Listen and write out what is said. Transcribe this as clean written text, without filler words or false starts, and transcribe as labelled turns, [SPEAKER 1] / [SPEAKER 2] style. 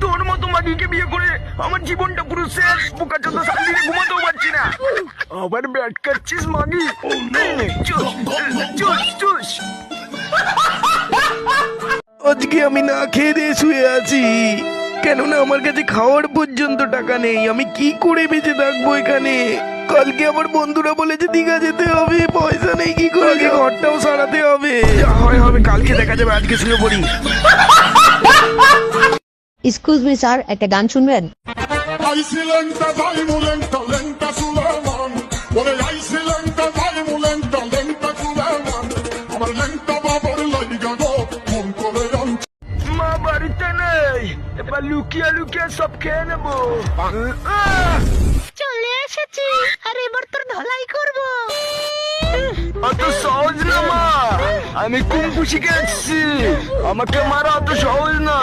[SPEAKER 1] তোর মতো মাগিকে বিয়ে করে আমার জীবনটা পুরো শেষ। বোকাচোদা শান্তিতে ঘুমাতেও পারছি না। আবার ব্যাট কাটছিস মাগি? Choose choose choose. আজকে আমি না খেয়ে দিয়ে শুয়ে আছি, কেননা আমার কাছে খাওয়ার পর্যন্ত টাকা নেই। আমি কি করে বেঁচে থাকবো এখানে? কালকে আমার বন্ধুরা বলেছে দীঘা যেতে হবে, পয়সা নেই কি করে? ঘরটাও সারাতে হবে। যা হয় হবে, কালকে দেখা যাবে, আজকে শুয়ে পড়ি।
[SPEAKER 2] এক্সকিউজ মি স্যার, একটা গান শুনবেন?
[SPEAKER 1] মা বাড়িতে নেই, এবার লুকিয়ে লুকিয়ে সব খেয়ে নেবো।
[SPEAKER 3] চলে এসেছি, আর এবার তোর ধলাই করব।
[SPEAKER 1] অত সহজ না মা, আমি কুম্ফু শিখে এসেছি। আমাকে মারা অত সহজ না।